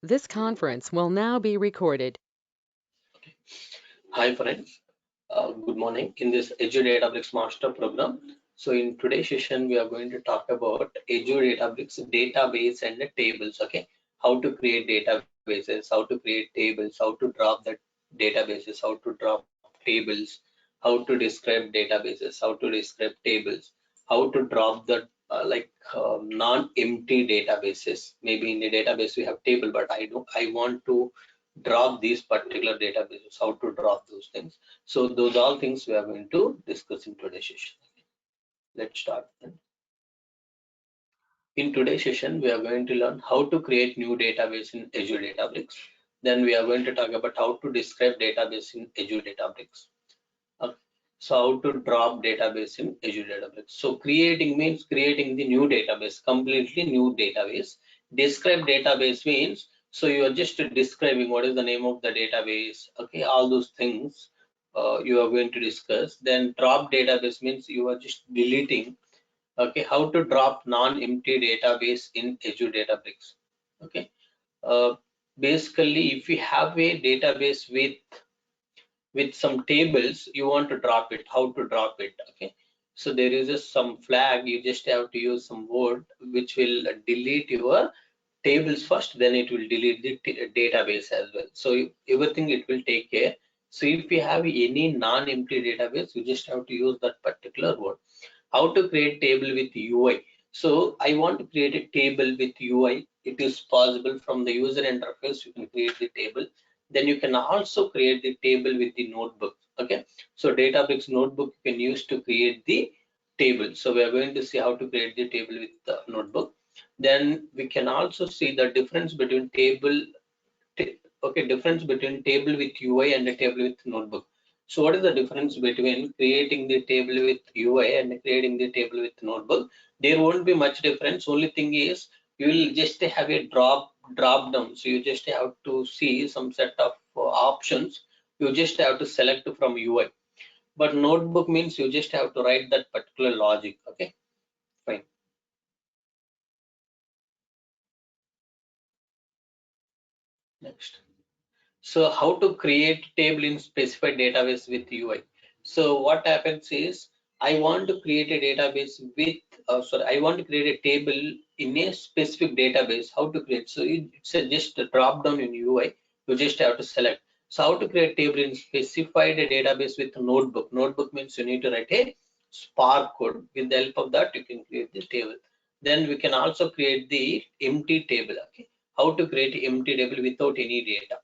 This conference will now be recorded. Hi friends, good morning. In this Azure Databricks Master Program, so in today's session we are going to talk about Azure Databricks database and the tables. Okay, how to create databases, how to create tables, how to drop the databases, how to drop tables, how to describe databases, how to describe tables, how to drop the non-empty databases. Maybe in the database we have table, but I want to drop these particular databases, how to drop those things. So those all things we are going to discuss in today's session. Let's start then. In today's session, we are going to learn how to create new database in Azure Databricks. Then we are going to talk about how to describe database in Azure Databricks. Okay. So how to drop database in Azure Databricks. So creating means creating the new database, completely new database. Describe database means, so you are just describing what is the name of the database. Okay, all those things you are going to discuss. Then drop database means you are just deleting. Okay, how to drop non-empty database in Azure Databricks. Okay, uh, basically if we have a database with some tables, you want to drop it, how to drop it. Okay, so there is some flag, you just have to use some word which will delete your tables first, then it will delete the database as well. So everything it will take care. So if you have any non-empty database, you just have to use that particular word. How to create table with UI. So I want to create a table with UI. It is possible from the user interface, you can create the table. Then you can also create the table with the notebook. Okay, so Databricks notebook you can use to create the table. So we are going to see how to create the table with the notebook. Then we can also see the difference between difference between table with UI and a table with notebook. So what is the difference between creating the table with UI and creating the table with notebook? There won't be much difference. Only thing is you will just have a drop down. So you just have to see some set of options. You just have to select from UI. But notebook means you just have to write that particular logic. Okay, fine. Next. So how to create table in specified database with UI. So what happens is I want to create a database with, I want to create a table in a specific database. How to create? So it's just a drop down in UI. You just have to select. So how to create table in specified database with notebook. Notebook means you need to write a Spark code. With the help of that, you can create the table. Then we can also create the empty table. Okay. How to create empty table without any data.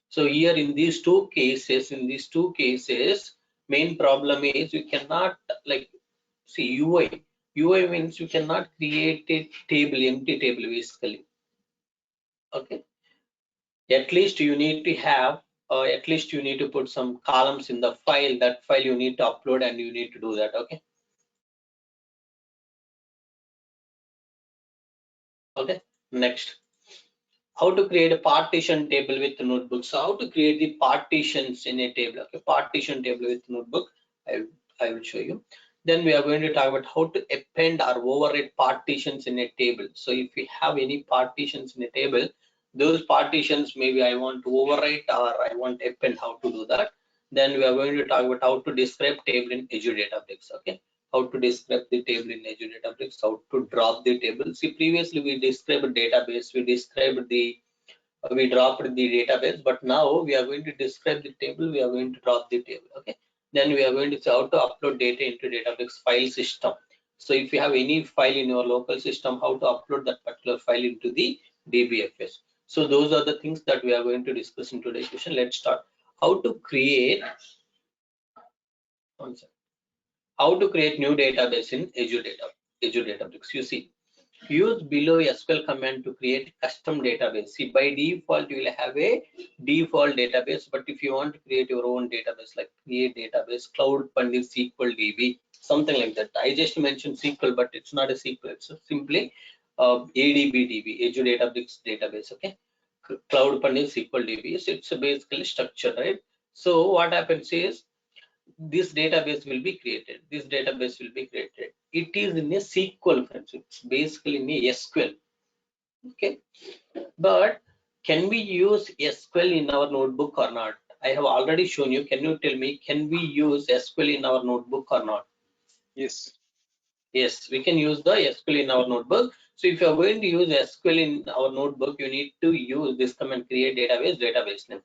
So here in these two cases, main problem is you cannot like see UI. UI means you cannot create a table, empty table basically. Okay. At least you need to have, at least you need to put some columns in the file. That file you need to upload and you need to do that. Okay. Okay. Next. How to create a partition table with notebook. So how to create the partitions in a table. Okay, partition table with notebook. I will show you. Then we are going to talk about how to append or override partitions in a table. So if we have any partitions in a table, those partitions maybe I want to overwrite or I want to append. How to do that? Then we are going to talk about how to describe table in Azure Databricks. Okay, how to describe the table in Azure Databricks, how to drop the table. See, previously we described database, we dropped the database, but now we are going to describe the table, we are going to drop the table. Okay, then we are going to see how to upload data into Databricks file system. So if you have any file in your local system, how to upload that particular file into the DBFS. So those are the things that we are going to discuss in today's session. Let's start. How to create how to create new database in Azure Databricks. You see, use below SQL command to create custom database. See, by default, you will have a default database, but if you want to create your own database, like create database, Cloud Pandit SQL DB, something like that. I just mentioned SQL, but it's not a SQL. It's simply ADB DB, Azure Databricks database. Okay, Cloud Pandit SQL DB. So it's basically structure, right? So what happens is this database will be created. This database will be created. It is in a SQL, friends. It's basically in a SQL. Okay, but Can we use SQL in our notebook or not? I have already shown you. Can you tell me, can we use SQL in our notebook or not? Yes. Yes, we can use the SQL in our notebook. So if you are going to use SQL in our notebook, you need to use this command, create database name.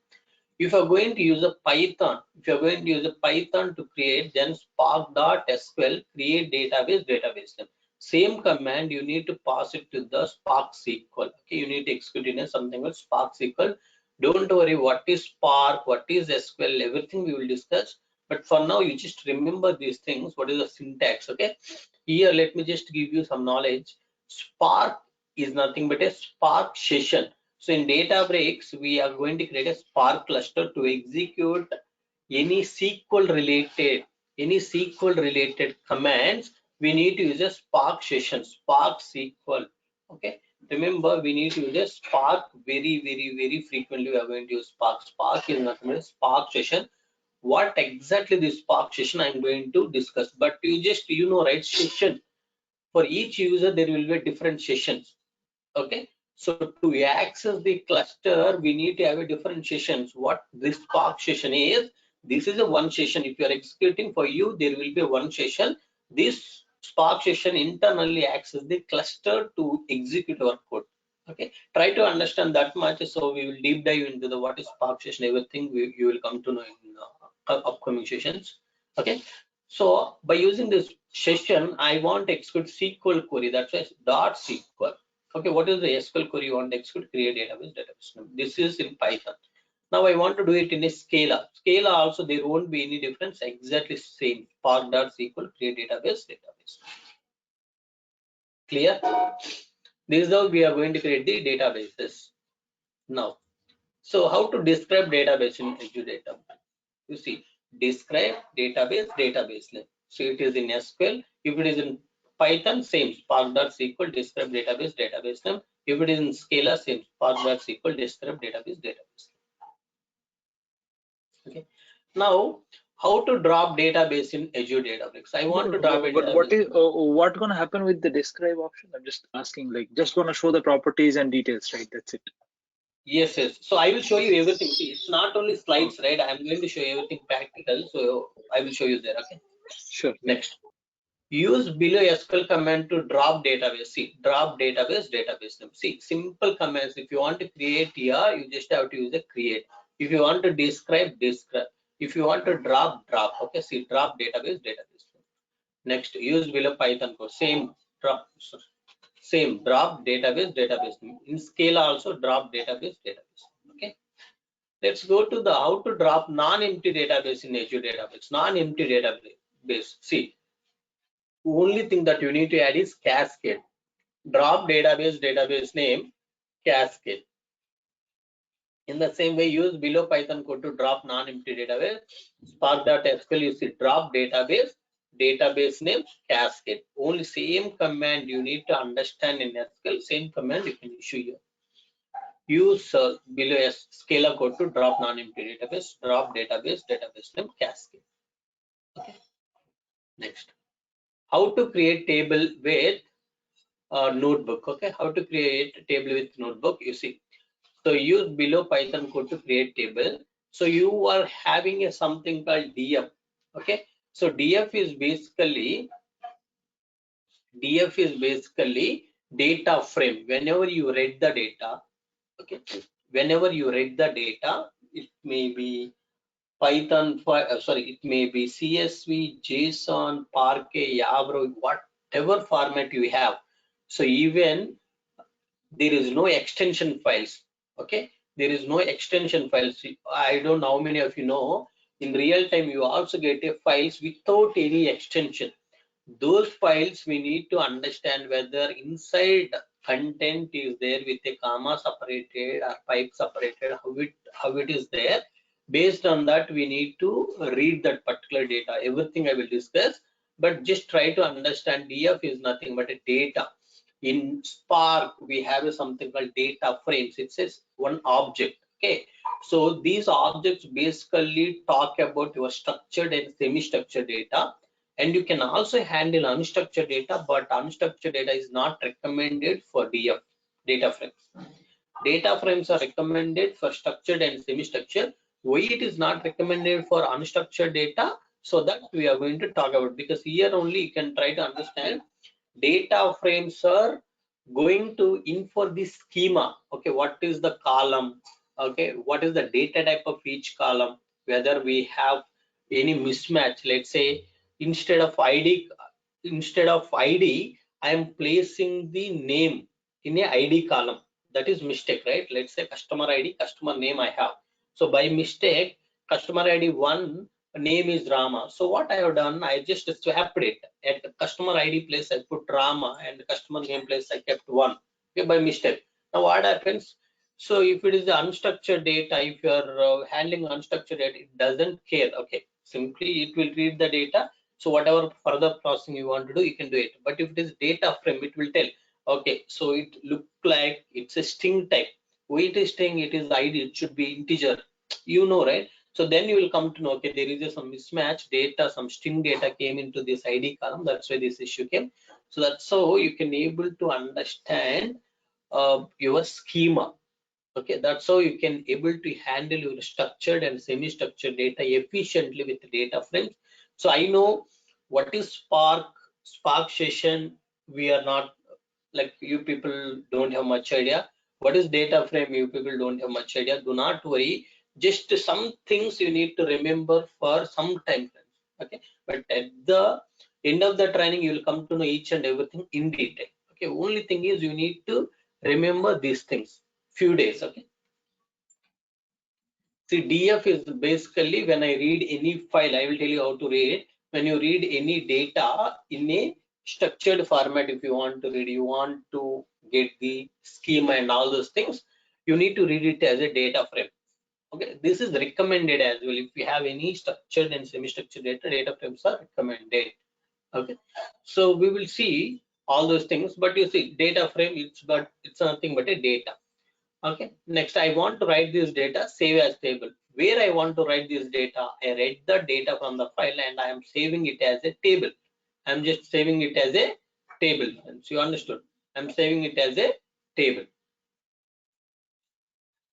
If you're going to use a Python, to create, then spark.sql create database name. Same command you need to pass it to the Spark SQL. Okay, you need to execute in something called Spark SQL. Don't worry what is Spark, what is SQL, everything we will discuss. But for now, you just remember these things. What is the syntax? Okay. Here, let me just give you some knowledge. Spark is nothing but a Spark session. So in Databricks, we are going to create a Spark cluster to execute any SQL related commands. We need to use a Spark session, Spark SQL. Okay. Remember, we need to use a Spark very frequently. We are going to use Spark. Spark is nothing but a Spark session. What exactly this Spark session I'm going to discuss, but you know, right? Session, for each user there will be different sessions. Okay, so to access the cluster we need to have a different sessions. What this Spark session is, this is a one session. If you are executing, for you there will be one session. This Spark session internally access the cluster to execute our code. Okay, try to understand that much. So we will deep dive into the what is Spark session, everything you will come to know in upcoming sessions. Okay, so by using this session I want to execute SQL query. That's why dot SQL. Okay, what is the SQL query you want to execute? Create database name. This is in Python. Now I want to do it in a Scala. Scala also there won't be any difference. Exactly same. Spark.sql create database. Clear? This is how we are going to create the databases. Now, so how to describe database in Azure Databricks? You see, describe database name. So it is in SQL. If it is in Python, same spark.sql describe database name. If it is in Scala, same spark.sql describe database name. Okay. Now, how to drop database in Azure Databricks? I want to drop a But what database. is what gonna happen with the describe option? I'm just asking, like, just gonna show the properties and details, right? That's it. Yes. So I will show you everything. See, it's not only slides, Okay. right? I'm going to show you everything practical. So I will show you there. Okay. Sure. Next. Use below SQL command to drop database. See, drop database name. See, simple commands. If you want to create here, you just have to use a create. If you want to describe. If you want to drop. Okay, see, drop database name. Next, use below Python code. Same drop database name. In Scala also drop database. Okay. Let's go to the how to drop non-empty database in Azure Databricks. Non-empty database. See, only thing that you need to add is cascade. Drop database name cascade. In the same way, use below Python code to drop non-empty database. Spark.sql, you see drop database name cascade. Only same command you need to understand in SQL. Same command you can issue here. Use below Scala code to drop non-empty database. Drop database name cascade. Okay. Next, how to create table with notebook. Okay, how to create a table with notebook? You see, so use below Python code to create table. So you are having a something called df. Okay, so df is basically data frame. Whenever you read the data, okay, whenever you read the data, it may be Python, it may be CSV, JSON, Parquet, Yabro, whatever format you have. So even there is no extension files. Okay, there is no extension files. I don't know how many of you know, in real time you also get a files without any extension. Those files we need to understand whether inside content is there with a comma separated or pipe separated, how it is there. Based on that we need to read that particular data. Everything I will discuss, but just try to understand df is nothing but a data. In Spark we have something called data frames. It says one object. Okay, so these objects basically talk about your structured and semi-structured data, and you can also handle unstructured data, but unstructured data is not recommended for df data frames. Data frames are recommended for structured and semi-structured. Why it is not recommended for unstructured data? So that we are going to talk about, because here only you can try to understand. Data frames are going to infer the schema. Okay, what is the column? Okay, what is the data type of each column? Whether we have any mismatch. Let's say instead of ID, I am placing the name in a ID column. That is mistake, right? Let's say customer ID, customer name I have. So by mistake, customer ID 1 name is Rama. So what I have done, I just swapped it. At customer ID place I put Rama, and customer name place I kept 1. Okay, by mistake. Now what happens? So if it is the unstructured data, if you are handling unstructured data, it doesn't care. Okay, simply it will read the data. So whatever further processing you want to do, you can do it. But if it is data frame, it will tell, okay, so it look like it's a string type. Why it is string? It is ID, it should be integer, you know, right? So then you will come to know, okay, there is some mismatch data, some string data came into this ID column. That's why this issue came. So that's how you can able to understand your schema. Okay, that's how you can able to handle your structured and semi-structured data efficiently with data frames. So I know what is Spark session. We are not, like, you people don't have much idea. What is data frame? You people don't have much idea. Do not worry. Just some things you need to remember for some time. Okay, but at the end of the training, you will come to know each and everything in detail. Okay, only thing is you need to remember these things few days. Okay, see, DF is basically when I read any file, I will tell you how to read. When you read any data in a structured format, if you want to read, you want to get the schema and all those things, you need to read it as a data frame. Okay, this is recommended as well. If you have any structured and semi-structured data frames are recommended. Okay, so we will see all those things, but you see data frame, it's nothing but a data. Okay, next I want to write this data, save as table. Where I want to write this data, I write the data from the file and I am saving it as a table. I'm just saving it as a table. So you understood, I'm saving it as a table.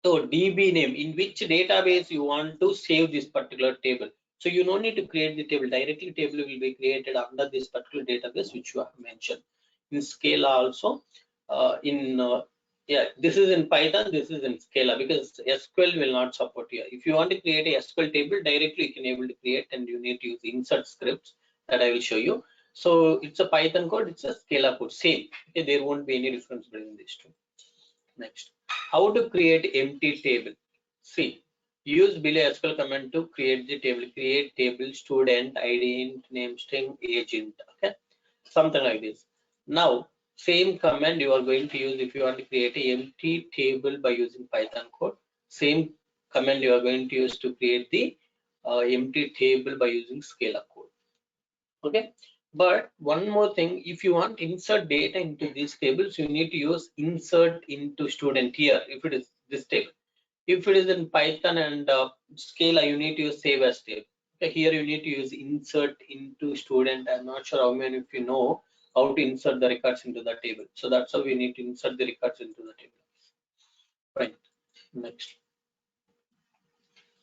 So DB name, in which database you want to save this particular table. So you don't need to create the table directly. Table will be created under this particular database which you have mentioned. In Scala also, yeah, this is in Python, this is in Scala, because SQL will not support here. If you want to create a SQL table directly, you can able to create, and you need to use insert scripts that I will show you. So it's a Python code, it's a Scala code, same. Okay, there won't be any difference between these two. Next, how to create empty table. See, use below SQL command to create the table. Create table student ID name string age int. Okay, something like this. Now, same command you are going to use if you want to create a empty table by using Python code. Same command you are going to use to create the empty table by using Scala code. Okay, but one more thing, if you want to insert data into these tables, you need to use insert into student here. If it is this table, if it is in Python and Scala, you need to use save as table. Okay, here you need to use insert into student. I'm not sure how many of you know how to insert the records into the table. So that's how we need to insert the records into the table. Right. Next,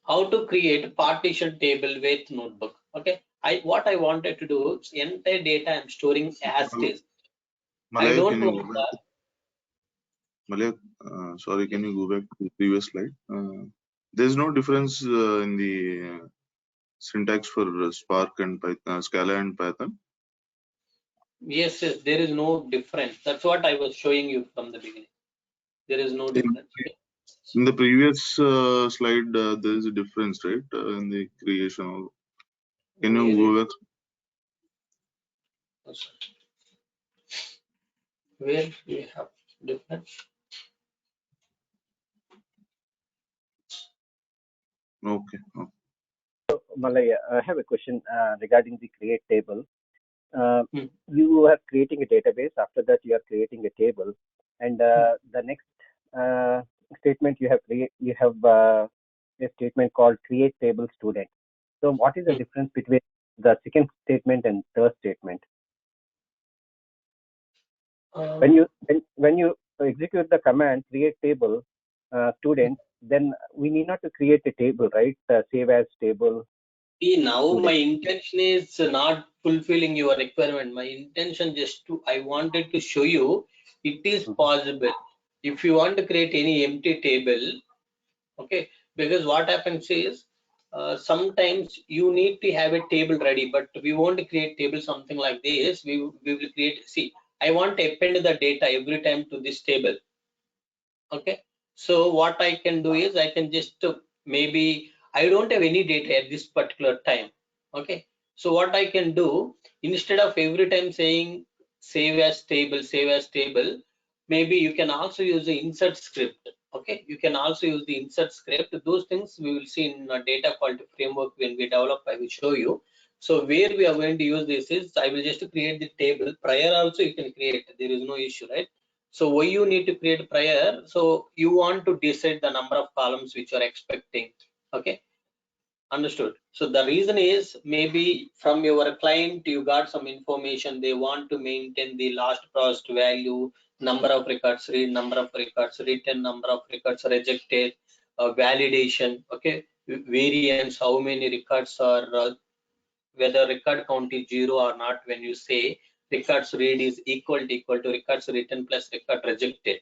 how to create partition table with notebook. Okay, what I wanted to do is entire data I'm storing as is. I Malay, don't can you want go back? that. Malay, sorry, can you go back to the previous slide? There's no difference in the syntax for Spark and Python, Scala and Python. Yes, yes, there is no difference. That's what I was showing you from the beginning. There is no difference. Okay? In the previous slide, there is a difference, right? In the creation of. Can you go back? Where we have difference? Okay. Malay, I have a question regarding the create table. Hmm. You are creating a database. After that, you are creating a table, and the next statement you have a statement called create table student. So, what is the difference between the second statement and third statement? When you execute the command create table student, then we need not to create a table, right? Save as table. See, now student. my intention is not fulfilling your requirement. My intention I wanted to show you it is possible. If you want to create any empty table, okay, because what happens is sometimes you need to have a table ready, but we won't create table something like this. We will create, see, I want to append the data every time to this table. Okay, so what I can do is I can just maybe I don't have any data at this particular time. Okay, so what I can do, instead of every time saying save as table, maybe you can also use the insert script. Okay, you can also use the insert script. Those things we will see in data quality framework when we develop. I will show you. So where we are going to use this is I will just create the table. Prior also you can create, there is no issue, right? So why you need to create prior? So you want to decide the number of columns which you are expecting. Okay, understood. So the reason is maybe from your client you got some information, they want to maintain the last processed value, number of records read, number of records written, number of records rejected, validation. Okay, variance, how many records are whether record count is 0 or not. When you say records read is equal to records written plus record rejected.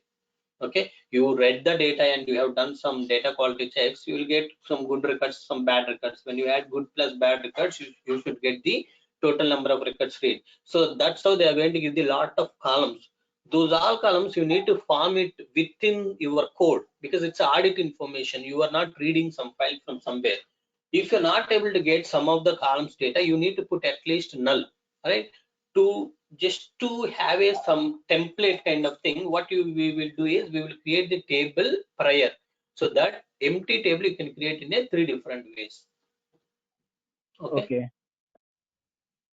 Okay, you read the data and you have done some data quality checks, you will get some good records, some bad records. When you add good plus bad records, you should get the total number of records read. So that's how they are going to give the lot of columns. Those all columns you need to form it within your code, because it's audit information. You are not reading some file from somewhere. If you're not able to get some of the columns data, you need to put at least null, right? To just to have a some template kind of thing, what we will do is we will create the table prior. So that empty table you can create in a 3 different ways. Okay.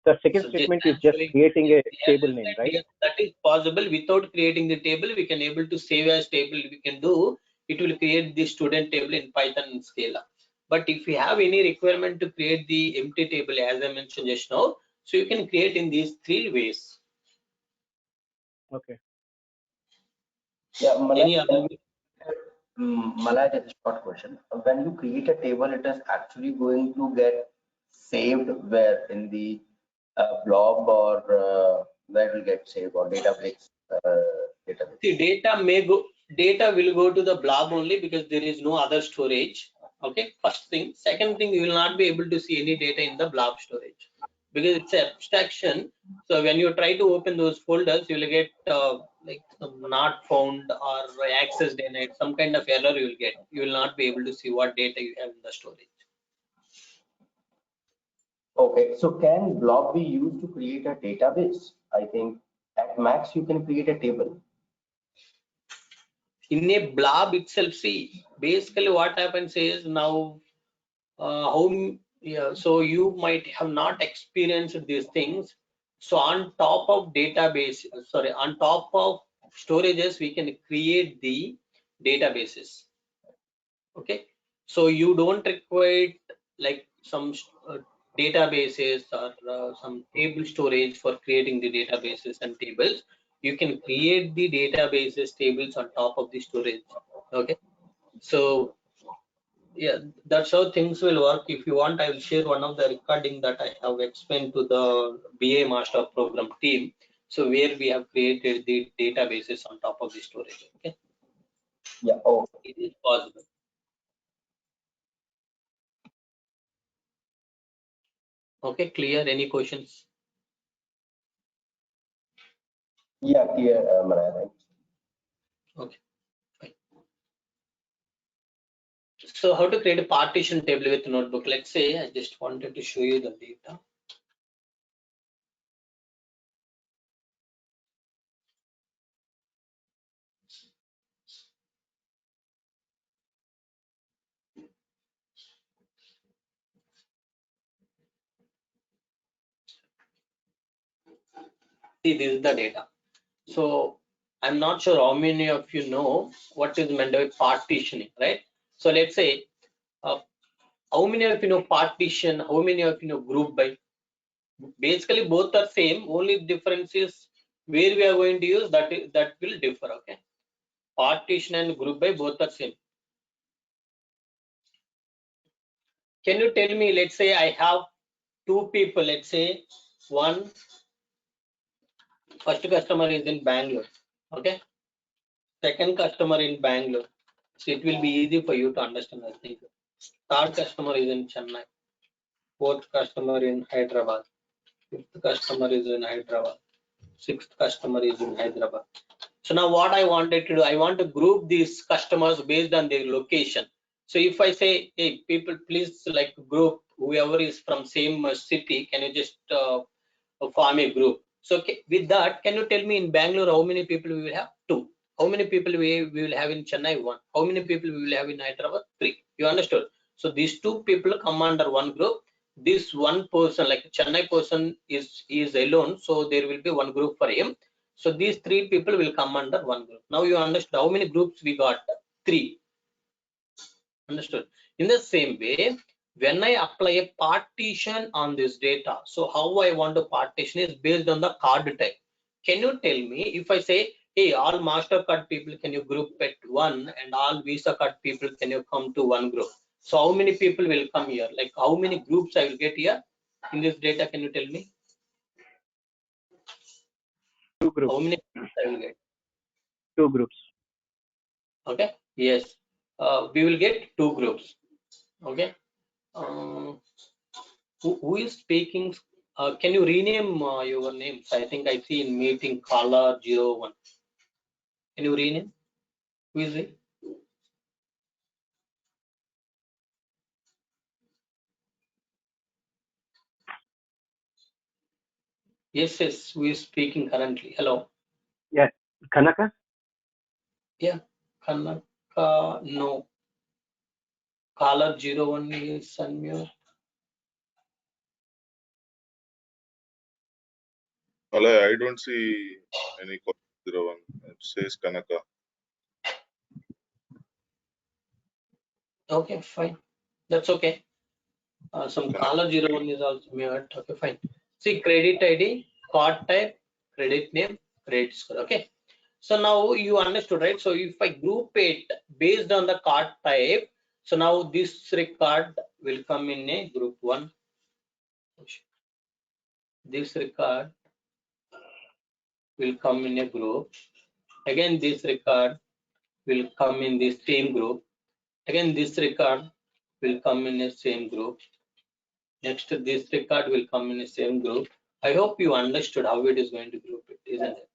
The second So statement I'm is just showing creating a the table other name, side, right? yes, that is possible. Without creating the table, we can able to save as table. We can do it, will create the student table in Python and Scala. But if you have any requirement to create the empty table, as I mentioned just now, so you can create in these 3 ways. Okay. Yeah, Any other? Malay, just a short question. When you create a table, it is actually going to get saved where in the blob or where it will get saved or Databricks database. See, data will go to the blob only because there is no other storage. Okay, first thing. Second thing, you will not be able to see any data in the blob storage because it's an abstraction. So when you try to open those folders, you will get like some not found or access denied, some kind of error you will get. You will not be able to see what data you have in the storage. Okay, so can blob be used to create a database? I think at max you can create a table. In a blob itself, see, basically what happens is now yeah, so you might have not experienced these things. So on top of database, sorry, on top of storages, we can create the databases. Okay, so you don't require like some databases or some table storage for creating the databases and tables. You can create the databases tables on top of the storage. Okay, so yeah, that's how things will work. If you want, I will share one of the recording that I have explained to the BA master program team. So where we have created the databases on top of the storage. Okay, Yeah. Oh. it is possible. Okay, clear? Any questions? Yeah, clear, Malay. Thanks. Okay, fine. So how to create a partition table with notebook? Let's say I just wanted to show you the data. See, this is the data. So I'm not sure how many of you know what is meant by partitioning, right? So let's say how many of you know partition, how many of you know group by? Basically both are same, only difference is where we are going to use that will differ. Okay, Partition and group by both are same. Can you tell me, let's say I have two people, let's say one first customer is in Bangalore, okay, second customer in Bangalore, so it will be easy for you to understand, I think. Third customer is in Chennai, fourth customer in Hyderabad, fifth customer is in Hyderabad, sixth customer is in Hyderabad. So now what I wanted to do, I want to group these customers based on their location. So if I say, hey people, please like group whoever is from same city, can you just form a group? So with that, can you tell me in Bangalore how many people we will have? 2. How many people we will have in Chennai? 1. How many people we will have in Hyderabad? 3. You understood? So these 2 people come under one group. This one person, like Chennai person, is alone, so there will be one group for him. So these 3 people will come under one group. Now you understood how many groups we got? 3. Understood? In the same way, when I apply a partition on this data, so how I want to partition is based on the card type. Can you tell me, if I say, hey, all MasterCard people, can you group at 1, and all Visa card people, can you come to one group? So how many people will come here? Like how many groups I will get here in this data? Can you tell me? 2 groups. How many groups I will get? 2 groups. Okay. Yes. We will get 2 groups. Okay. Who is speaking? Can you rename your names? I think I see in meeting caller 01. Can you rename? Who is it? Yes, yes. Who is speaking currently? Hello. Yeah, Kanaka. Yeah, Kanaka. No. Caller 01 is unmute. I don't see any call 01. It says Kanaka. Okay, fine. That's okay. Some Kanaka. caller 01 is also mute. Okay, fine. See, credit ID, card type, credit name, credit score. Okay. So now you understood, right? So if I group it based on the card type, so now this record will come in a group 1. This record will come in a group. Again, this record will come in the same group. Again, this record will come in the same group. Next, this record will come in the same group. I hope you understood how it is going to group it, isn't it?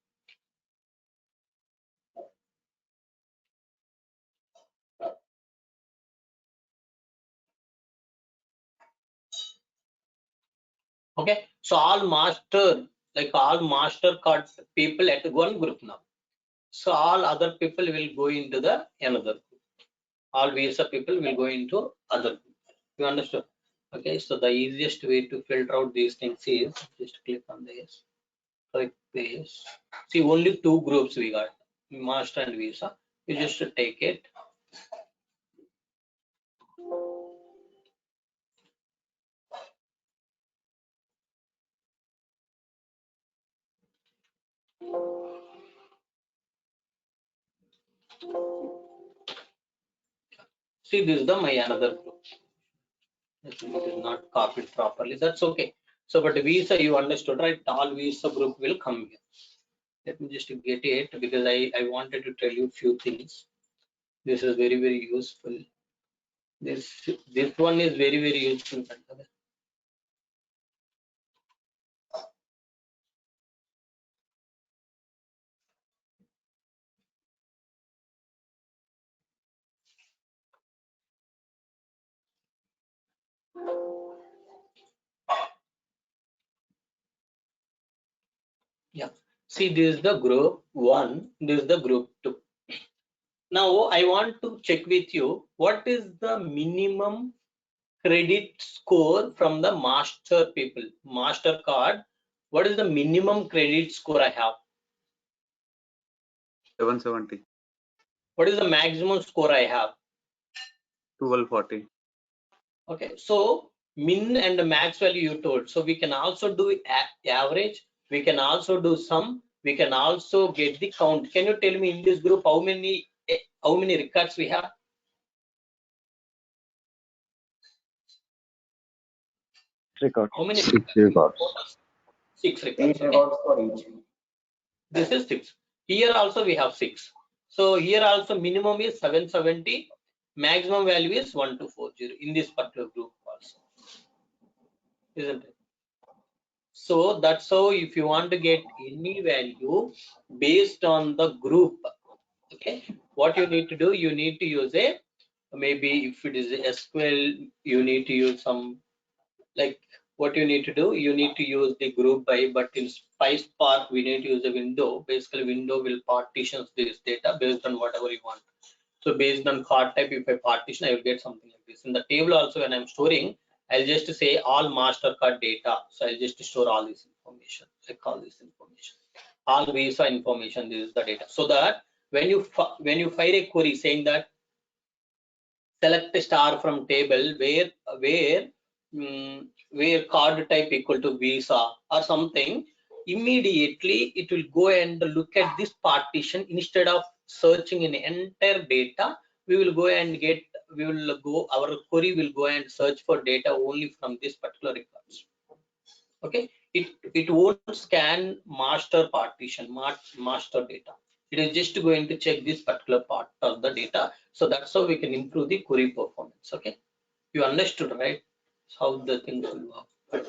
Okay, so all master, like all master card people at one group now. So all other people will go into the another group. All Visa people will go into other group. You understood? Okay, so the easiest way to filter out these things is just click on this, click this. See, only 2 groups we got, master and Visa. You just take it. See, this is the my another group. It is not copied properly. That's okay. So, but Visa, you understood, right? All Visa group will come here. Let me just get it because I wanted to tell you few things. This is very, very useful. This one is very, very useful. Yeah. See, this is the group 1. This is the group 2. Now I want to check with you, what is the minimum credit score from the master people, master card? What is the minimum credit score I have? 770. What is the maximum score I have? 1240. Okay, so min and max value you told. So we can also do average. We can also do sum. We can also get the count. Can you tell me in this group how many how many records we have? Record. How many? 6 records. 6 records. 8 records for each. This is 6. Here also we have 6. So here also minimum is 770. Maximum value is 1240 in this particular group also. Isn't it? So that's how if you want to get any value based on the group, okay, what you need to do, you need to use a, maybe if it is a SQL, you need to use some, like what you need to do, you need to use the group by, but in PySpark we need to use a window. Basically window will partitions this data based on whatever you want. So based on card type, if I partition, I will get something like this. In the table also, when I'm storing, I'll just say all master card data. So I'll just store all this information. I call this information. All visa information, this is the data. So that when you fire a query saying that select a star from table where card type equal to visa or something, immediately it will go and look at this partition. Instead of searching in entire data, our query will go and search for data only from this particular records. Okay, it won't scan master partition, master data. It is just going to check this particular part of the data. So that's how we can improve the query performance. Okay, you understood, right? How the things will work.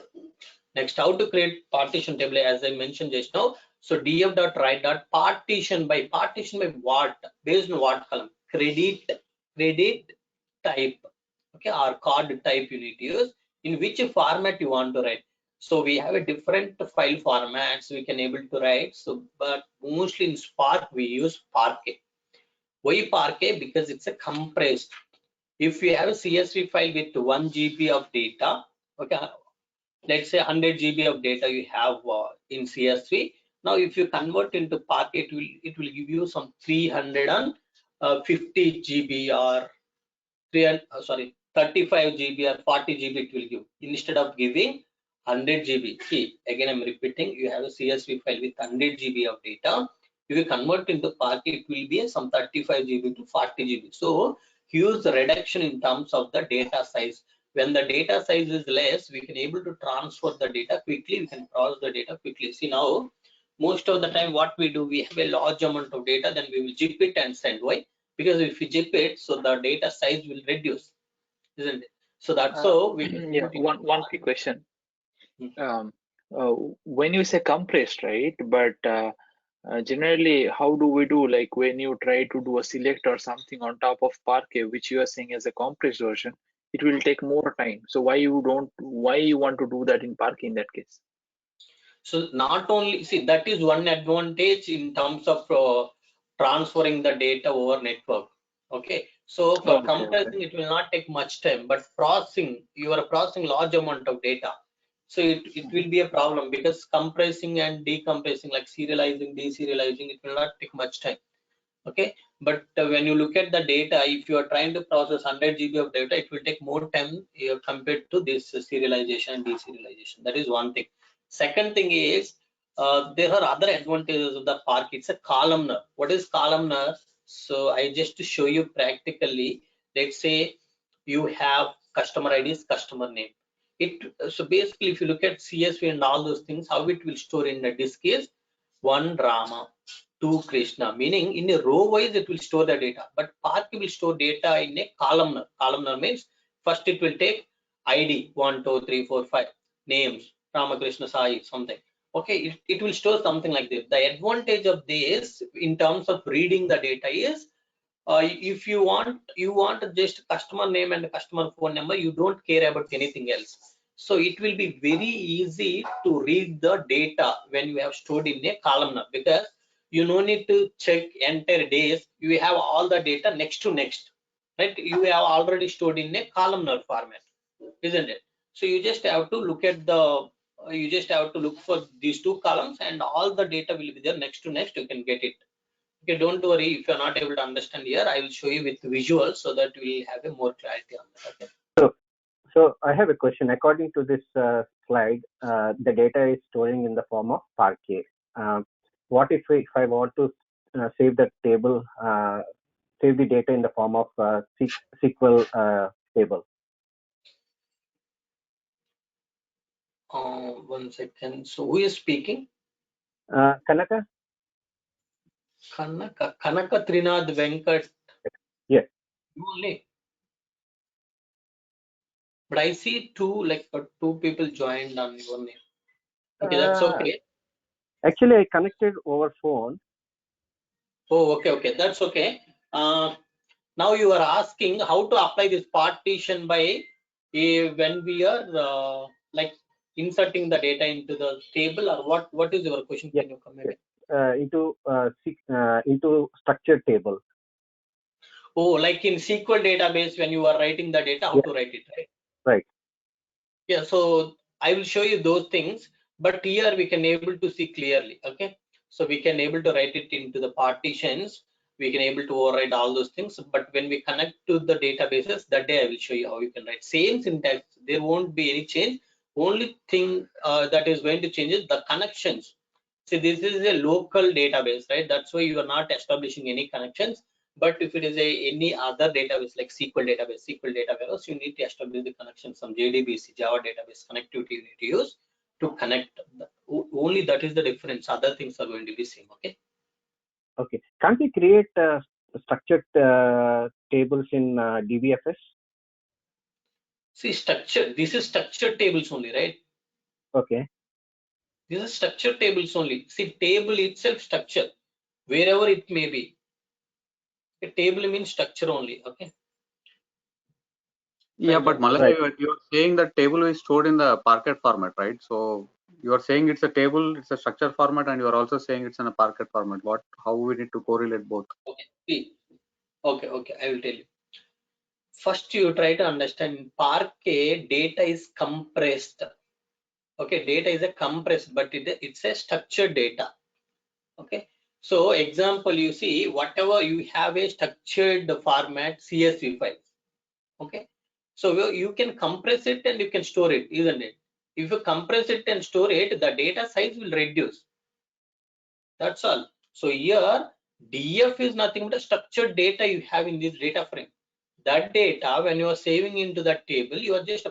Next, how to create partition table, as I mentioned just now. So df.write.partition by what? Based on what column? Credit type. Okay, or card type you need to use. In which format you want to write. So we have a different file formats we can able to write. So, but mostly in Spark we use Parquet. Why Parquet? Because it's a compressed. If you have a CSV file with 1 GB of data, okay, let's say 100 GB of data you have in CSV. Now, if you convert into Parquet, it will give you some 350 GB or 35 GB or 40 GB it will give instead of giving 100 GB. See, again I'm repeating, you have a CSV file with 100 GB of data. If you convert into Parquet, it will be some 35 GB to 40 GB. So huge reduction in terms of the data size. When the data size is less, we can able to transfer the data quickly. We can process the data quickly. See, now most of the time what we do, we have a large amount of data, then we will zip it and send. Why? Because if we zip it, so the data size will reduce, isn't it? So that's how we can Yeah, one quick question. When you say compressed, right? But generally, how do we do, like when you try to do a select or something on top of Parquet, which you are saying as a compressed version, it will take more time. So why you want to do that in Parquet in that case? So not only, see, that is one advantage in terms of transferring the data over network. Okay, so for compressing, it will not take much time, but processing, you are processing large amount of data. So it will be a problem because compressing and decompressing, like serializing, deserializing, it will not take much time. Okay, but when you look at the data, if you are trying to process 100 GB of data, it will take more time compared to this serialization and deserialization. That is one thing. Second thing is there are other advantages of the Park. It's a columnar. What is columnar? So I just to show you practically, let's say you have customer IDs, customer name. So basically, if you look at CSV and all those things, how it will store in the disk is one Rama, two Krishna, meaning in a row wise it will store the data, but Parquet will store data in a columnar. Columnar means first it will take ID 1, 2, 3, 4, 5 names, Ramakrishna Sai, something. Okay, it will store something like this. The advantage of this in terms of reading the data is if you want just customer name and customer phone number, you don't care about anything else. So it will be very easy to read the data when you have stored in a columnar, because you no need to check entire days. You have all the data next to next, right? You have already stored in a columnar format, isn't it? So you just have to look at the you just have to look for these two columns and all the data will be there next to next. You can get it. Okay, don't worry if you're not able to understand here. I will show you with visuals so that we'll have a more clarity on that. Okay. So I have a question. According to this slide, the data is storing in the form of Parquet. What if I want to save that table save the data in the form of SQL table? 1 second. So who is speaking? Kanaka? Kanaka Trinath Venkat. Yes. Only. But I see two people joined on your name. Okay, that's okay. Actually, I connected over phone. Oh, okay, that's okay. Now you are asking how to apply this partition by when we are inserting the data into the table, or what is your question? Yes. Can you come again? Into structured table. Oh, like in SQL database when you are writing the data, how to write it, right? Right. Yeah, so I will show you those things, but here we can able to see clearly. Okay, so we can able to write it into the partitions. We can able to override all those things, but when we connect to the databases, that day I will show you how you can write same syntax. There won't be any change. Only thing that is going to change is the connections. See, this is a local database, right? That's why you are not establishing any connections. But if it is any other database like SQL database, you need to establish the connection, some JDBC, Java database connectivity you need to use to connect. Only that is the difference. Other things are going to be same. Okay. Okay. Can't we create structured tables in DBFS? See, structure. This is structured tables only, right? Okay. This is structured tables only. See, table itself structure, wherever it may be. A table means structure only. Okay. Yeah, but Malay, Right. you're saying that table is stored in the Parquet format, right? So you are saying it's a table, it's a structure format, and you are also saying it's in a Parquet format. How we need to correlate both? Okay. See. Okay. I will tell you. First, you try to understand Parquet data is compressed. Okay, data is a compressed, but it's a structured data. Okay, so example, you see whatever you have a structured format CSV files. Okay, so you can compress it and you can store it, isn't it? If you compress it and store it, the data size will reduce. That's all. So here DF is nothing but a structured data you have in this data frame. That data, when you are saving into that table, you are just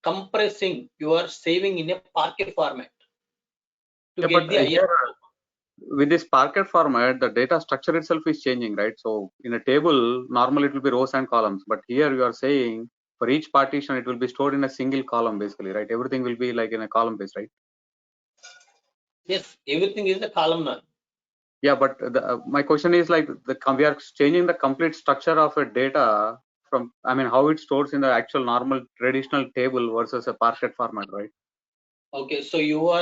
compressing, you are saving in a Parquet format to get the Here, ISO. with this Parquet format, the data structure itself is changing, right? So in a table, normally it will be rows and columns, but here you are saying for each partition, it will be stored in a single column, basically, right? Everything will be like in a column base, right? Yes, everything is a columnar. Yeah, but my question is like we are changing the complete structure of a data from, I mean, how it stores in the actual normal traditional table versus a Parquet format, right? Okay, so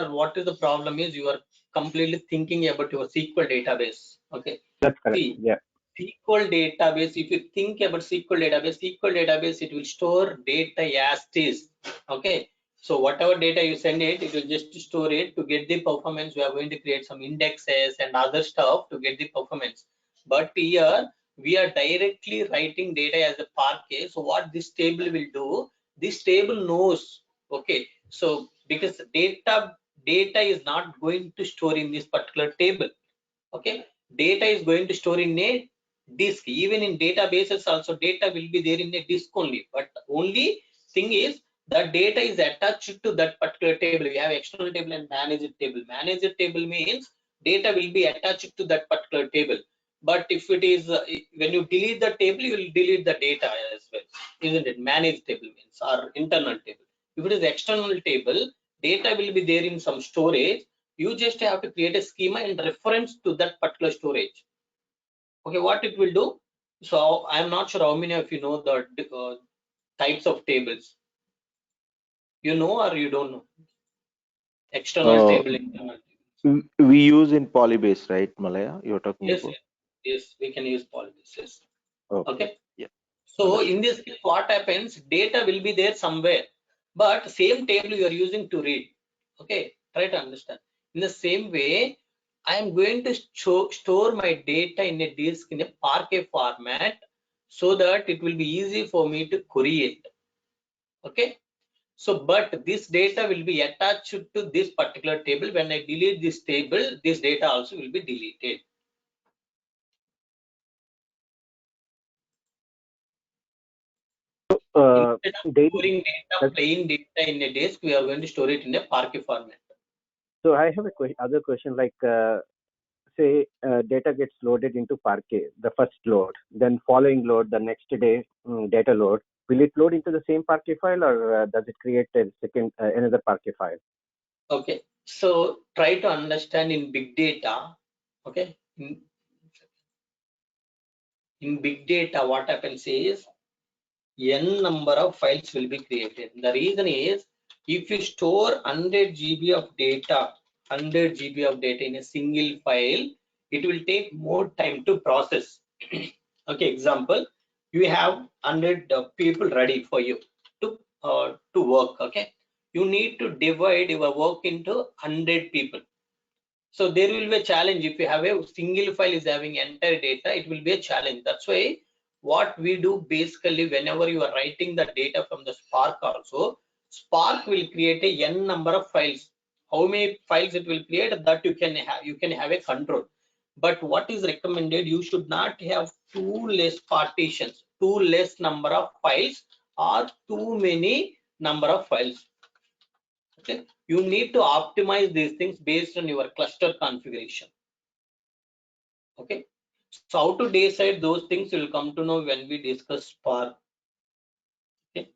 what is the problem is you are completely thinking about your SQL database. Okay, That's correct. see, Yeah. SQL database, if you think about SQL database, it will store data as is. Okay, so whatever data you send it, it will just store it. To get the performance, we are going to create some indexes and other stuff to get the performance. But here we are directly writing data as a Parquet. So what this table will do, this table knows. Okay, so because data is not going to store in this particular table. Okay, data is going to store in a disk. Even in databases also data will be there in a disk only, but only thing is the data is attached to that particular table. We have external table and manager table. Manager table means data will be attached to that particular table, but if it is when you delete the table, you will delete the data as well, isn't it? Manage table means or internal table. If it is external table, data will be there in some storage. You just have to create a schema and reference to that particular storage. Okay, what it will do, so I'm not sure how many of you know the types of tables, you know, or you don't know. External table, internal table. We use in Polybase, right, Malaya? You're talking Yes, about? yes, we can use polygons. Yes. Okay, Yeah. so Understood. in this case, what happens, data will be there somewhere, but same table you are using to read. Okay, try to understand. In the same way, I am going to store my data in a disk in a Parquet format so that it will be easy for me to query it. Okay, so but this data will be attached to this particular table. When I delete this table, this data also will be deleted. Instead of daily. storing data, plain data in a disk, we are going to store it in a Parquet format. So I have a other question, like say data gets loaded into Parquet, the first load, then following load, the next day data load. Will it load into the same Parquet file, or does it create a second another Parquet file? Okay, so try to understand in big data. Okay, in big data, what happens is n number of files will be created. The reason is, if you store 100 GB of data, 100 GB of data in a single file, it will take more time to process. Okay, example, you have 100 people ready for you to work. Okay, you need to divide your work into 100 people. So there will be a challenge. If you have a single file is having entire data, it will be a challenge. That's why what we do basically, whenever you are writing the data from the Spark also, Spark will create a n number of files. How many files it will create, that you can have a control. But what is recommended, you should not have too less partitions, too less number of files, or too many number of files. Okay, you need to optimize these things based on your cluster configuration. Okay, so how to decide those things will come to know when we discuss Spark. Okay,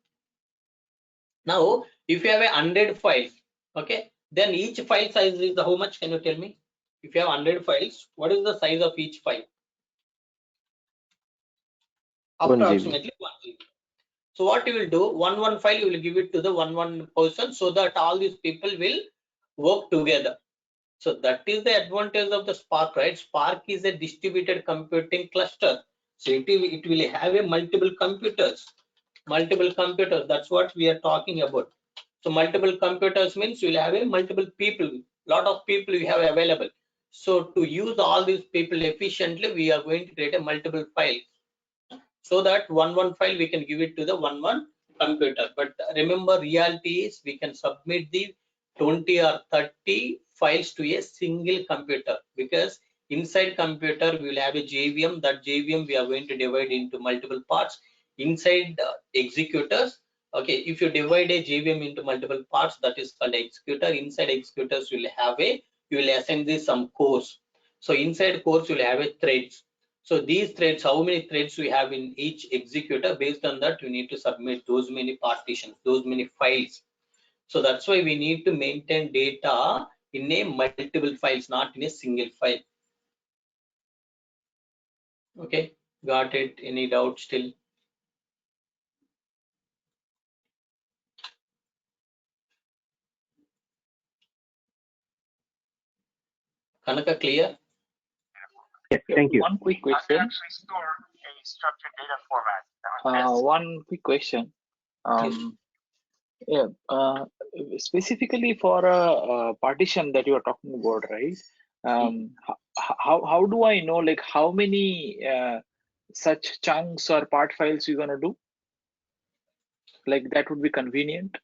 now if you have 100 files, okay, then each file size is how much? Can you tell me? If you have 100 files, what is the size of each file? 1 GB. Approximately 1 GB. So what you will do, one file you will give it to the one person, so that all these people will work together. So that is the advantage of the Spark, right? Spark is a distributed computing cluster. So it will have a multiple computers. That's what we are talking about. So multiple computers means you will have a multiple people, lot of people you have available. So to use all these people efficiently, we are going to create a multiple file, so that one file we can give it to the one computer. But remember, reality is we can submit the 20 or 30 files to a single computer, because inside computer we will have a JVM. That JVM we are going to divide into multiple parts. Inside executors, okay, if you divide a JVM into multiple parts, that is called executor. Inside executors you will assign this some cores. So inside cores you will have a threads. So these threads, how many threads we have in each executor, based on that you need to submit those many partitions, those many files. So that's why we need to maintain data in a multiple files, not in a single file. Okay, got it? Any doubt still? Kanaka, clear? Yes, thank you. One quick question. One quick question. Yeah, specifically for a partition that you are talking about, right? How do I know, like, how many such chunks or part files you're gonna do? Like, that would be convenient.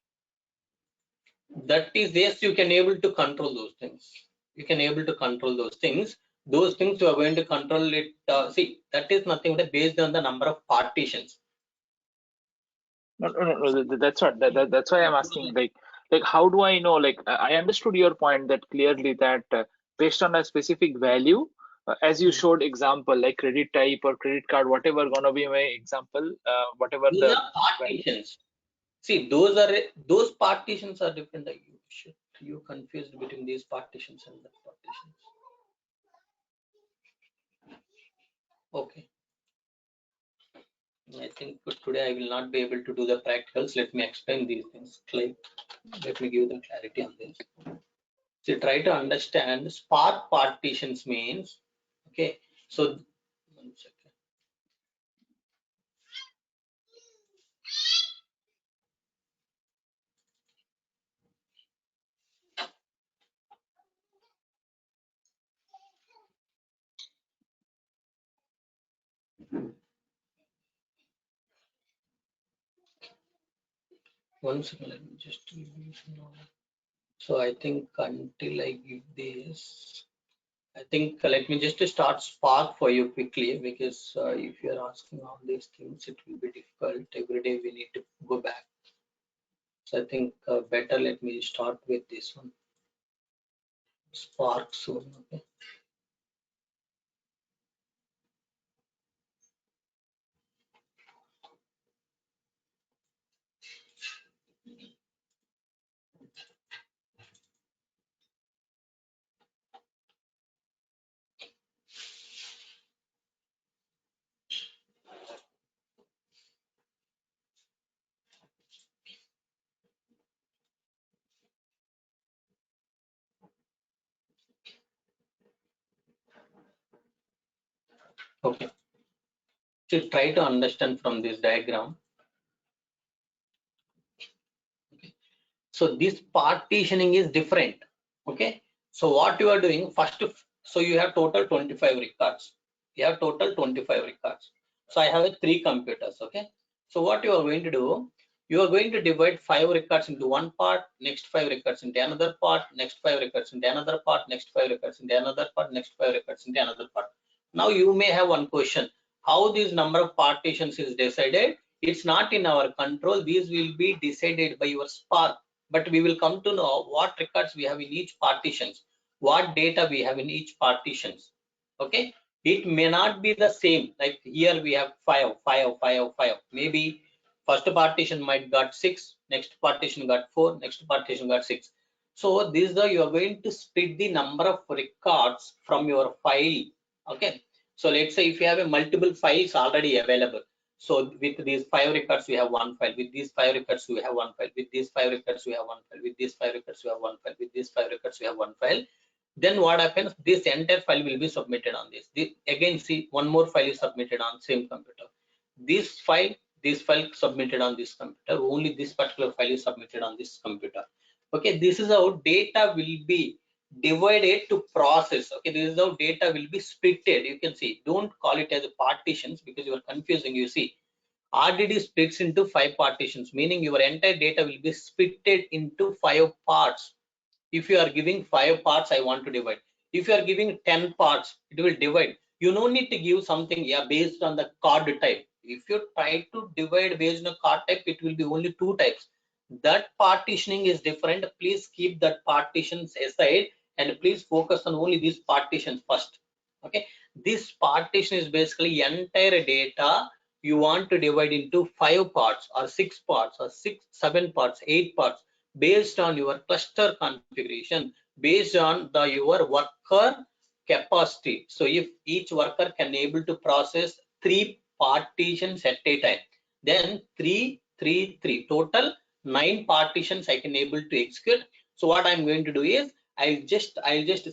That is, yes, you can able to control those things. You can able to control those things. Those things you are going to control it. See, that is nothing but based on the number of partitions. No, that's what that's why I'm asking. Like, how do I know? Like, I understood your point that clearly, that based on a specific value, as you showed example, like credit type or credit card, whatever gonna be my example, whatever These the are partitions. See, those partitions are different. You confused between these partitions and that partitions. Okay. I think for today I will not be able to do the practicals. Let me explain these things. Let me give the clarity on this. So try to understand Spark partitions means. Okay. So 1 second. Let me just review now. So I think until I give this, I think let me just start Spark for you quickly, because if you are asking all these things, it will be difficult. Every day we need to think better let me start with this one, Spark soon. Okay. Okay. So try to understand from this diagram. Okay. So this partitioning is different. Okay. So what you are doing first, so you have total 25 records. You have total 25 records. So I have 3 computers. Okay. So what you are going to do, you are going to divide 5 records into one part, next 5 records into another part, next 5 records into another part, next 5 records into another part, next 5 records into another part. Now you may have one question, how this number of partitions is decided? It's not in our control. These will be decided by your Spark, but we will come to know what records we have in each partitions, what data we have in each partitions. Okay, it may not be the same. Like here we have 5. Maybe first partition might got 6, next partition got 4, next partition got 6. So this is the, you are going to split the number of records from your file. Okay, so let's say if you have a multiple files already available, so with these 5 records we have one file, with these 5 records we have one file, with these 5 records we have one file, with these 5 records we have one file, with these 5 records we have one file. Then what happens, this entire file will be submitted on this. Again, see, one more file is submitted on same computer. This file submitted on this computer, only this particular file is submitted on this computer. Okay, this is how data will be divided to process. Okay, this is how data will be splitted. You can see, don't call it as a partitions because you are confusing. You see, RDD splits into 5 partitions, meaning your entire data will be splitted into 5 parts. If you are giving 5 parts, I want to divide. If you are giving 10 parts, it will divide. You no need to give something, yeah, based on the card type. If you try to divide based on card type, it will be only 2 types. That partitioning is different. Please keep that partitions aside and please focus on only these partitions first. Okay, this partition is basically entire data you want to divide into 5 parts or 6 parts or 7 parts, 8 parts, based on your cluster configuration, based on your worker capacity. So if each worker can able to process 3 partitions at a time, then 3 total 9 partitions I can able to execute. So what I'm going to do is I'll just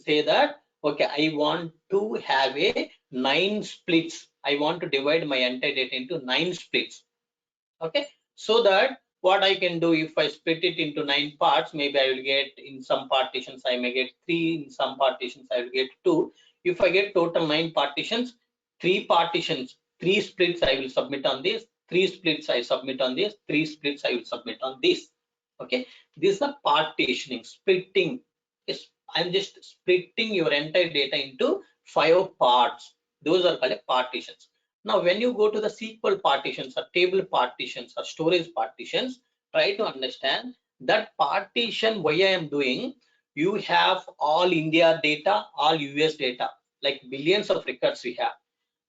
say that, okay, I want to have a 9 splits. I want to divide my entire data into 9 splits. Okay, so that what I can do, if I split it into 9 parts, maybe I will get in some partitions I may get 3, in some partitions I will get 2. If I get total 9 partitions, 3 partitions, 3 splits I will submit on this, 3 splits I submit on this, 3 splits I will submit on this. Okay, this is a partitioning, splitting. Yes, I'm just splitting your entire data into 5 parts. Those are called partitions. Now, when you go to the SQL partitions or table partitions or storage partitions, try to understand that partition why I am doing. You have all India data, all US data, like billions of records we have.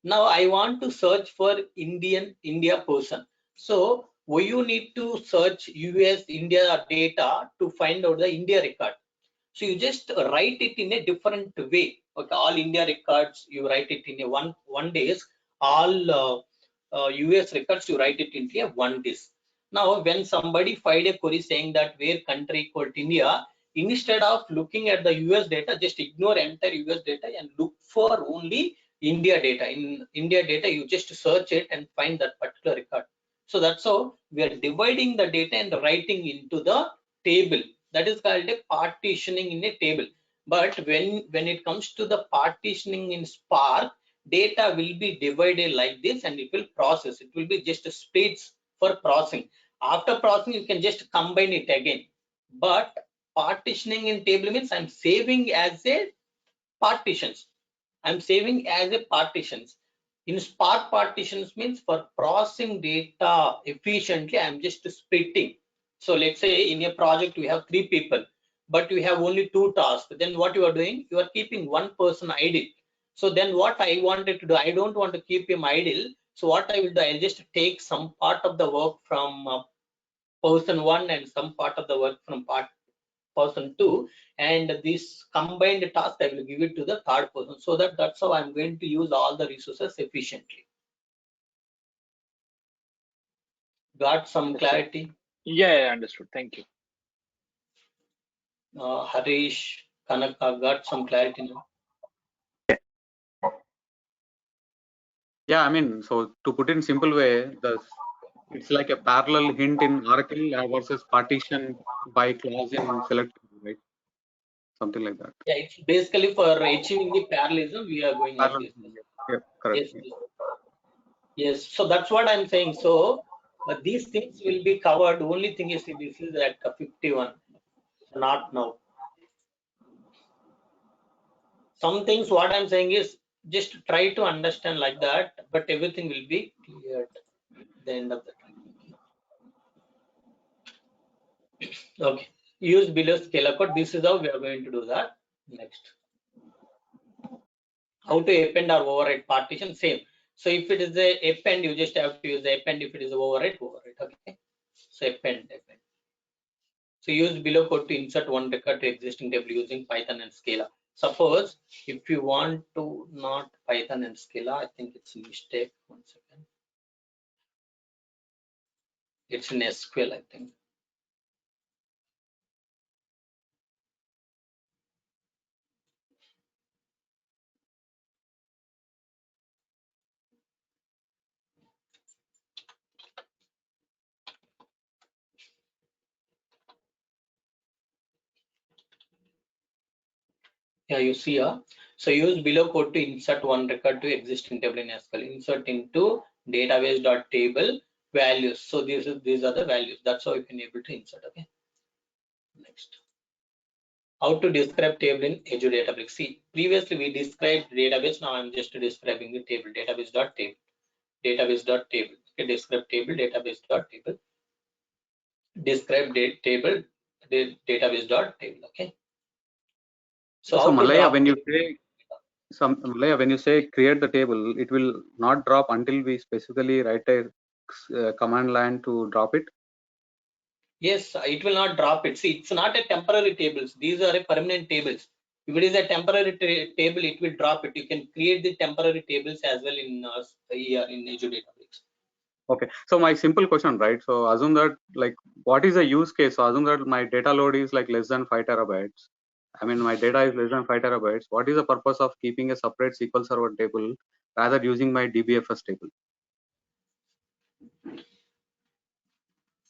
Now I want to search for India person. So why you need to search US India data to find out the India record? So you just write it in a different way. Okay, all India records you write it in a one days. All US records you write it into a one disk. Now, when somebody filed a query saying that where country equal to India, instead of looking at the US data, just ignore entire US data and look for only India data. In India data, you just search it and find that particular record. So that's how we are dividing the data and writing into the table. That is called a partitioning in a table. But when it comes to the partitioning in Spark, data will be divided like this and it will process. It will be just splits for processing. After processing, you can just combine it again. But partitioning in table means I'm saving as a partitions. I'm saving as a partitions. In Spark, partitions means for processing data efficiently, I'm just splitting. So let's say in a project we have 3 people, but you have only 2 tasks. Then what you are doing? You are keeping one person idle. So then what I wanted to do, I don't want to keep him idle. So what I will do, I'll just take some part of the work from person 1 and some part of the work from person 2, and this combined task I will give it to the third person, so that's how I'm going to use all the resources efficiently. Got some clarity? Yeah, understood. Thank you. Harish, Kanaka, got some clarity now? Yeah, I mean, so to put in simple way, it's like a parallel hint in Oracle versus partition by clause in select, right? Something like that. Yeah, it's basically for achieving the parallelism we are going like Parallel, this. yeah, correct. Yes, yes. So that's what I'm saying. So these things will be covered. Only thing is this is at 51, not now. Some things what I'm saying is just try to understand like that, but everything will be cleared at the end of the time. Okay. Use below scalar code. This is how we are going to do that. Next. How to append or override partition? Same. So if it is a append, you just have to use the append. If it is a override, override. Okay. So append. So use below code to insert one record to existing table using Python and Scala. Suppose if you want to not Python and Scala, I think it's a mistake. 1 second. It's in SQL, I think. Yeah, you see, so use below code to insert one record to existing table in SQL. Insert into database.table values. So these are the values. That's how you can able to insert. Okay. Next. How to describe table in Azure Databricks. See, previously we described database. Now I'm just describing the table. Database.table. Database.table. Okay, describe table. Database.table. Describe table. Database.table. Okay. So how to Malaya, drop when you say create the table, it will not drop until we specifically write a command line to drop it. Yes, it will not drop it. See, it's not a temporary tables. These are a permanent tables. If it is a temporary table, it will drop it. You can create the temporary tables as well in Azure Databricks. Okay. So my simple question, right? So assume that like, what is the use case? So assume that my data load is like less than 5 terabytes. I mean, my data is less than 5 terabytes. What is the purpose of keeping a separate SQL Server table rather using my DBFS table?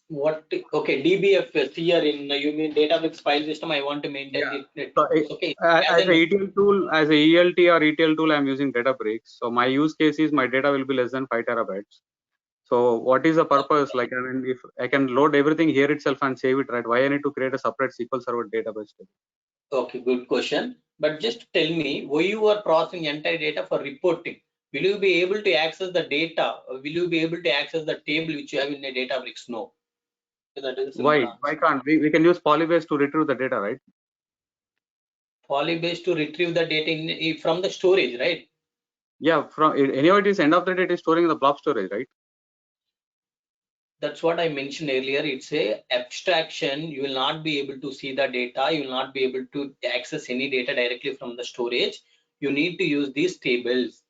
What? Okay, DBFS here in you mean Databricks file system. I want to maintain the So, okay. as a ETL tool, as a ELT or ETL tool, I'm using Databricks. So my use case is my data will be less than 5 terabytes. So what is the purpose? Like, I mean, if I can load everything here itself and save it, right? Why I need to create a separate SQL Server database table? Okay, good question. But just tell me, why you are processing entire data for reporting? Will you be able to access the data? Or will you be able to access the table which you have in a Databricks? No. That is Why can't we can use Polybase to retrieve the data, right? Polybase to retrieve the data from the storage, right? Yeah, from anyway, it is end of the day, it is storing in the blob storage, right? That's what I mentioned earlier. It's a abstraction. You will not be able to see the data. You will not be able to access any data directly from the storage. You need to use these tables.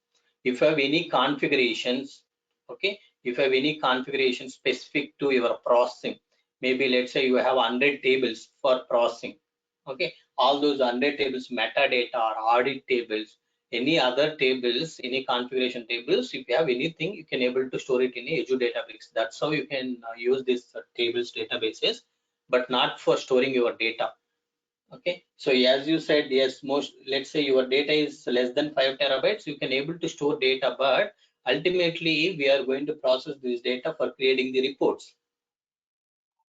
If you have any configurations, okay, if you have any configuration specific to your processing, maybe let's say you have 100 tables for processing, okay, all those 100 tables, metadata or audit tables, any other tables, any configuration tables, if you have anything, you can able to store it in Azure Databricks. That's how you can use these tables databases, but not for storing your data. Okay, so as you said, yes, let's say your data is less than 5 terabytes, you can able to store data, but ultimately we are going to process this data for creating the reports.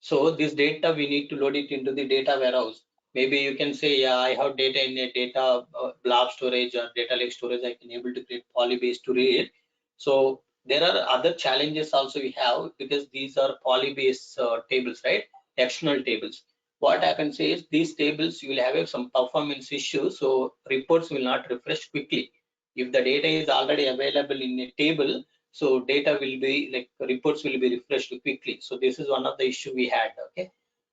So this data we need to load it into the data warehouse. Maybe you can say, yeah, I have data in a data blob storage or data lake storage. I can able to create Polybase to read. So there are other challenges also we have, because these are Polybase tables, right? external tables. What happens is these tables you will have some performance issues, so reports will not refresh quickly. If the data is already available in a table, so data will be like reports will be refreshed quickly. So this is one of the issue we had. Okay,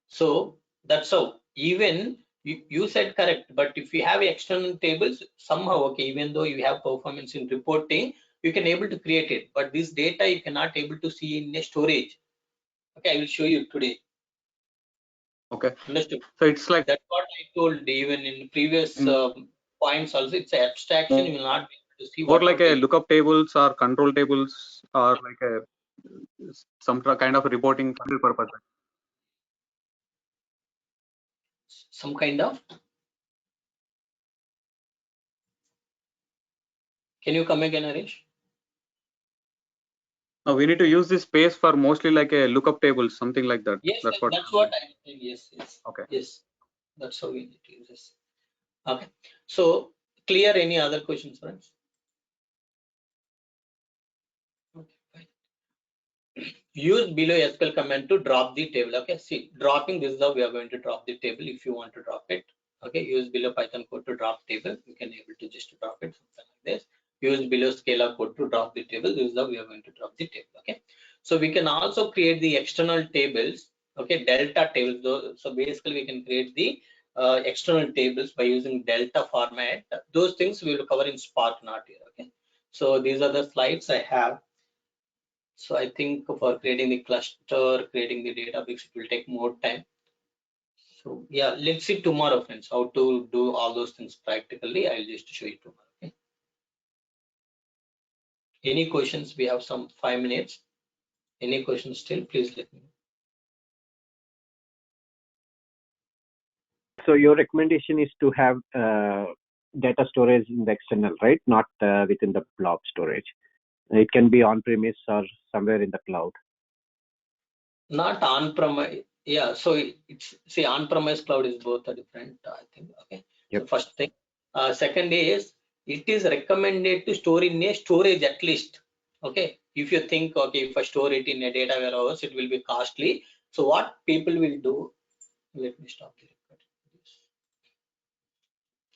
so that's how. Even you said correct, but if you have external tables, somehow okay, even though you have performance in reporting, you can able to create it, but this data you cannot able to see in a storage. Okay, I will show you today. Okay. Understood? So it's like, that's what I told even in previous points also. It's an abstraction. You will not be able to see more what like a lookup tables or control tables or like a some kind of reporting purpose. some kind of. Can you come again, Harish? No, we need to use this space for mostly like a lookup tables, something like that. Yes, that's what I'm saying. Yes, yes. Okay. Yes, that's how we need to use this. Okay, so clear. Any other questions, friends? Okay, fine. Use below SQL command to drop the table. Okay, see, dropping, this is how we are going to drop the table if you want to drop it. Okay, use below Python code to drop table. You can able to just drop it, something like this. Use below Scala code to drop the table. This is how we are going to drop the table. Okay, so we can also create the external tables. Okay, delta tables. So basically we can create the external tables by using delta format. Those things we will cover in Spark, not here. Okay, so these are the slides I have. So I think for creating the cluster, creating the Databricks, it will take more time. So yeah, let's see tomorrow, friends, how to do all those things practically. I'll just show you tomorrow. Okay? Any questions? We have some 5 minutes. Any questions still? Please let me know. So your recommendation is to have data storage in the external, right? Not within the blob storage. It can be on-premise or somewhere in the cloud. Not on-premise. Yeah, so it's, see, on-premise cloud is both are different, I think. Okay. Yep. So first thing. Second is, it is recommended to store in a storage at least. Okay. If you think, okay, if I store it in a data warehouse, it will be costly. So what people will do, let me stop the